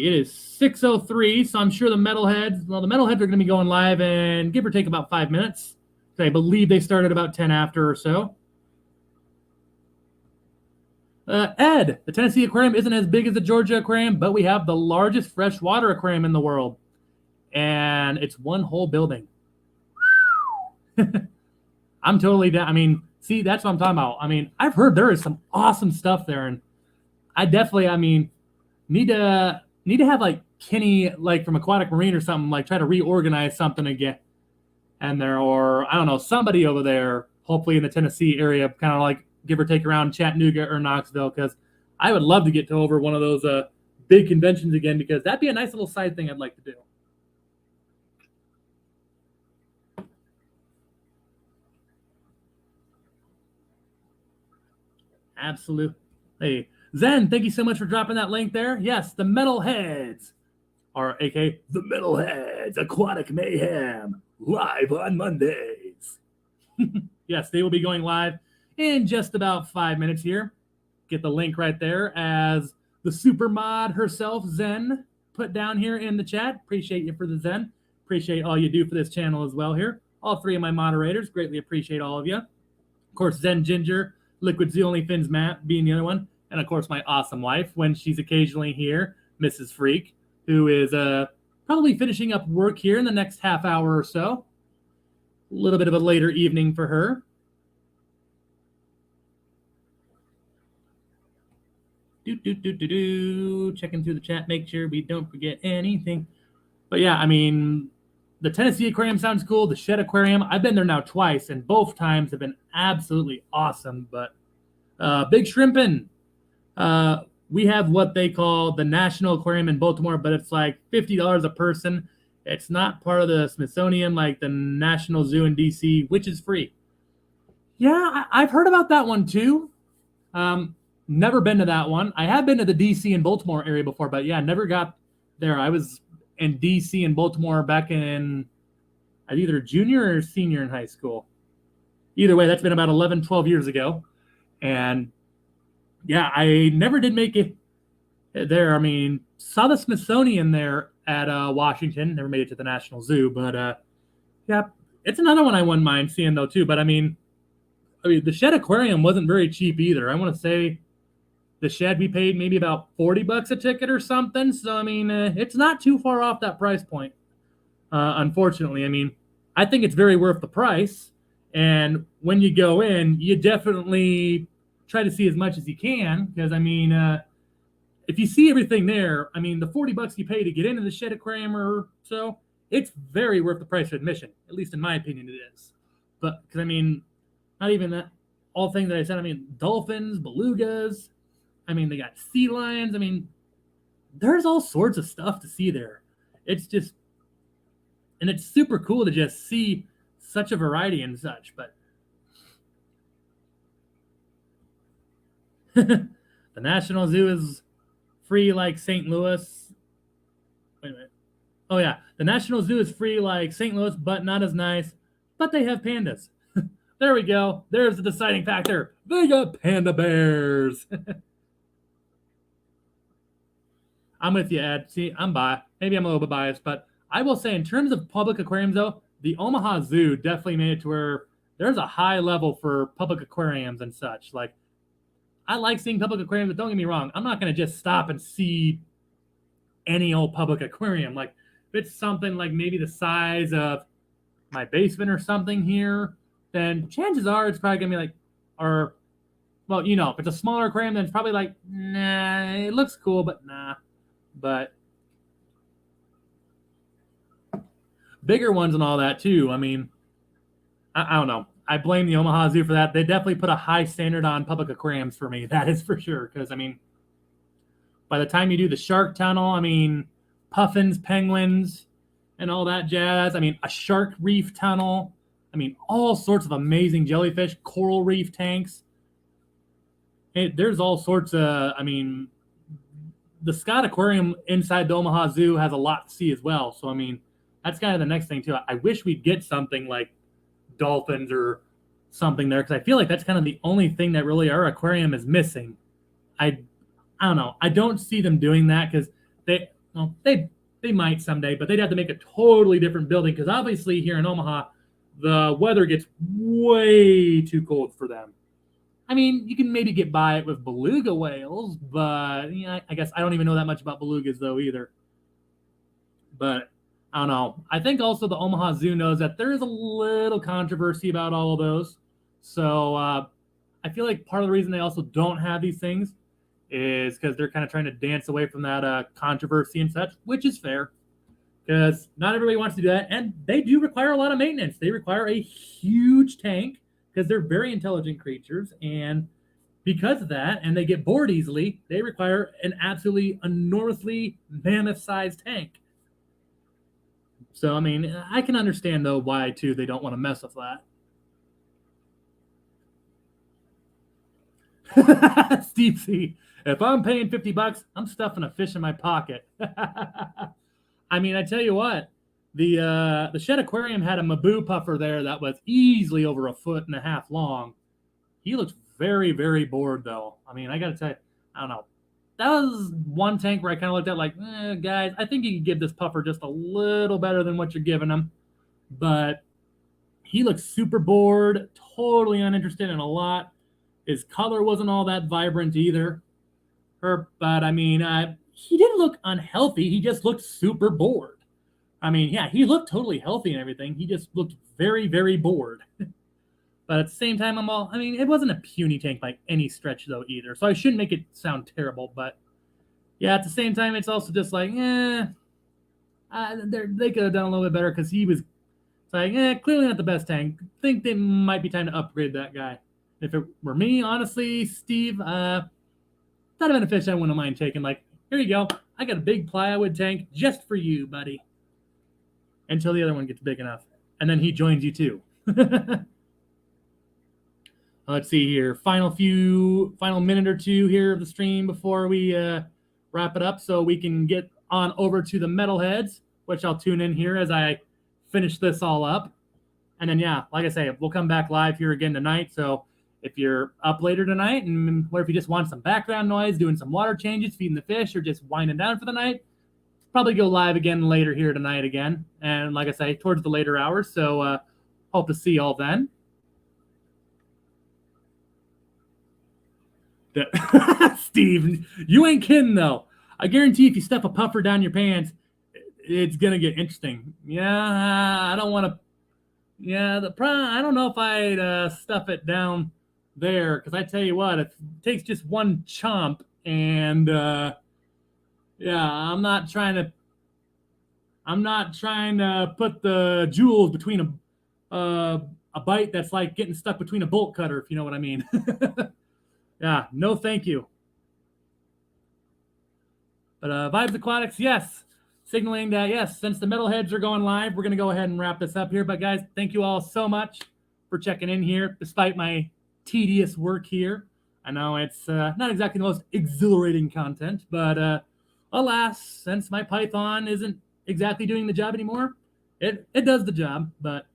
it is 6:03, so I'm sure the metalheads are going to be going live in give or take about 5 minutes. I believe they started about 10 after or so. Ed, the Tennessee Aquarium isn't as big as the Georgia Aquarium, but we have the largest freshwater aquarium in the world. And it's one whole building. I'm totally down. I mean, see, that's what I'm talking about. I mean, I've heard there is some awesome stuff there, and I definitely, I mean, need to have like Kenny, like from Aquatic Marine or something, like try to reorganize something again, and there, or I don't know, somebody over there, hopefully in the Tennessee area, kind of like give or take around Chattanooga or Knoxville, because I would love to get to over one of those big conventions again, because that'd be a nice little side thing I'd like to do. Absolutely. Hey, Zen, thank you so much for dropping that link there. Yes, the Metalheads, or aka the Metalheads Aquatic Mayhem, live on Mondays. Yes, they will be going live in just about 5 minutes here. Get the link right there as the super mod herself, Zen, put down here in the chat. Appreciate you for the Zen. Appreciate all you do for this channel as well here. All three of my moderators, greatly appreciate all of you. Of course, Zen Ginger, Liquid Z Only Fins Matt being the other one. And of course, my awesome wife, when she's occasionally here, Mrs. Freak, who is probably finishing up work here in the next half hour or so. A little bit of a later evening for her. Checking through the chat, make sure we don't forget anything. But yeah, I mean, the Tennessee Aquarium sounds cool. The Shed Aquarium, I've been there now twice, and both times have been absolutely awesome. But Big Shrimpin', we have what they call the National Aquarium in Baltimore, but it's like $50 a person. It's not part of the Smithsonian like the National Zoo in D.C., which is free. Yeah, I've heard about that one too. Never been to that one. I have been to the D.C. and Baltimore area before, but yeah, never got there. I was in D.C. and Baltimore back in either junior or senior in high school. Either way, that's been about 11, 12 years ago. And yeah, I never did make it there. I mean, saw the Smithsonian there at Washington. Never made it to the National Zoo, but yeah, it's another one I wouldn't mind seeing though too. But I mean, the Shed Aquarium wasn't very cheap either. I want to say the Shed we paid maybe about $40 a ticket or something. So I mean, it's not too far off that price point. Unfortunately, I mean, I think it's very worth the price. And when you go in, you definitely try to see as much as you can, because I mean, if you see everything there, I mean, the $40 you pay to get into the Shed Aquarium or so, it's very worth the price of admission. At least in my opinion, it is. But because I mean, not even that all thing that I said. I mean, dolphins, belugas. I mean, they got sea lions. I mean, there's all sorts of stuff to see there. It's just, and it's super cool to just see such a variety and such. But the National Zoo is free like St. Louis. Wait a minute. Oh, yeah. The National Zoo is free like St. Louis, but not as nice. But they have pandas. There we go. There's the deciding factor. They got panda bears. I'm with you, Ed. See, I'm biased. Maybe I'm a little bit biased, but I will say in terms of public aquariums, though, the Omaha Zoo definitely made it to where there's a high level for public aquariums and such. Like, I like seeing public aquariums, but don't get me wrong, I'm not going to just stop and see any old public aquarium. Like, if it's something like maybe the size of my basement or something here, then chances are it's probably going to be like, or, well, if it's a smaller aquarium, then it's probably like, nah, it looks cool, but nah. But bigger ones and all that too. I mean, I don't know. I blame the Omaha Zoo for that. They definitely put a high standard on public aquariums for me. That is for sure. Because, I mean, by the time you do the shark tunnel, I mean, puffins, penguins, and all that jazz. I mean, a shark reef tunnel. I mean, all sorts of amazing jellyfish, coral reef tanks. There's all sorts of, I mean, the Scott Aquarium inside the Omaha Zoo has a lot to see as well. So, I mean, that's kind of the next thing, too. I wish we'd get something like dolphins or something there, because I feel like that's kind of the only thing that really our aquarium is missing. I don't know. I don't see them doing that, because they might someday, but they'd have to make a totally different building, because obviously here in Omaha, the weather gets way too cold for them. I mean, you can maybe get by it with beluga whales, but I guess I don't even know that much about belugas though either. But I don't know. I think also the Omaha Zoo knows that there is a little controversy about all of those. So I feel like part of the reason they also don't have these things is because they're kind of trying to dance away from that controversy and such, which is fair, because not everybody wants to do that. And they do require a lot of maintenance. They require a huge tank, because they're very intelligent creatures. And because of that, and they get bored easily, they require an absolutely enormously mammoth-sized tank. So, I mean, I can understand, though, why, too, they don't want to mess with that. Steve C., if I'm paying $50, I'm stuffing a fish in my pocket. I mean, I tell you what, the Shed Aquarium had a Mabu puffer there that was easily over 1.5 feet long. He looked very, very bored, though. I mean, I got to tell you, I don't know. That was one tank where I kind of looked at like, guys, I think you can give this puffer just a little better than what you're giving him. But he looked super bored, totally uninterested in a lot. His color wasn't all that vibrant either. But, I mean, he didn't look unhealthy. He just looked super bored. I mean, yeah, he looked totally healthy and everything. He just looked very, very bored. But at the same time, it wasn't a puny tank by any stretch, though, either. So I shouldn't make it sound terrible. But, yeah, at the same time, it's also just like, they could have done a little bit better, because he was like, clearly not the best tank. Think they might be time to upgrade that guy. If it were me, honestly, Steve, not even a fish I wouldn't mind taking. Like, here you go. I got a big plywood tank just for you, buddy. Until the other one gets big enough. And then he joins you, too. Let's see here. Final minute or two here of the stream before we wrap it up, so we can get on over to the metalheads, which I'll tune in here as I finish this all up. And then, yeah, like I say, we'll come back live here again tonight. So if you're up later tonight, or if you just want some background noise, doing some water changes, feeding the fish, or just winding down for the night, probably go live again later here tonight again. And like I say, towards the later hours. So hope to see y'all then. Steve, you ain't kidding, though. I guarantee if you stuff a puffer down your pants, it's going to get interesting. Yeah, I don't want to. Yeah, I don't know if I'd stuff it down there, because I tell you what, if it takes just one chomp, and I'm not trying to put the jewels between a bite that's like getting stuck between a bolt cutter, if you know what I mean. Yeah, no thank you. But Vibes Aquatics, yes. Signaling that, yes, since the metalheads are going live, we're going to go ahead and wrap this up here. But, guys, thank you all so much for checking in here, despite my tedious work here. I know it's not exactly the most exhilarating content, but alas, since my Python isn't exactly doing the job anymore, it does the job. But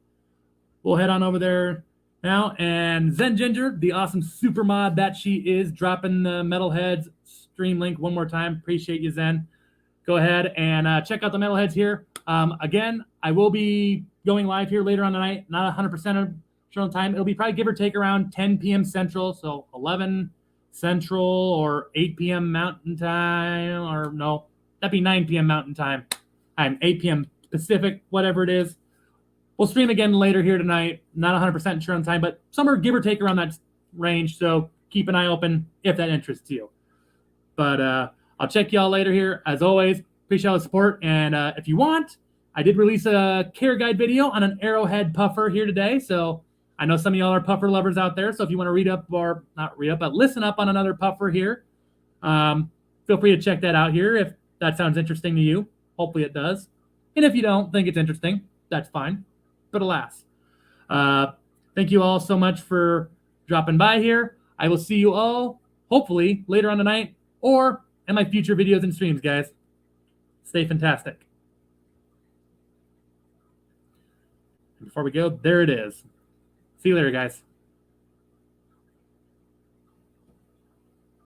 we'll head on over there now. And Zen Ginger, the awesome super mod that she is, dropping the Metalheads stream link one more time. Appreciate you, Zen. go ahead and check out the metalheads here. Again, I will be going live here later on tonight. Not 100% sure on time. It'll be probably give or take around 10 p.m. Central, so 11 Central or 8 p.m. Mountain Time, or no, that'd be 9 p.m. Mountain Time. I'm 8 p.m. Pacific, whatever it is. We'll stream again later here tonight. Not 100% sure on time, but somewhere give or take around that range. So keep an eye open if that interests you. But I'll check y'all later here. As always, appreciate all the support. And if you want, I did release a care guide video on an arrowhead puffer here today. So I know some of y'all are puffer lovers out there. So if you want to read up, or not read up, but listen up on another puffer here, feel free to check that out here if that sounds interesting to you. Hopefully it does. And if you don't think it's interesting, that's fine. But alas, thank you all so much for dropping by here. I will see you all hopefully later on tonight or in my future videos and streams, guys. Stay fantastic. And before we go, there it is. See you later, guys.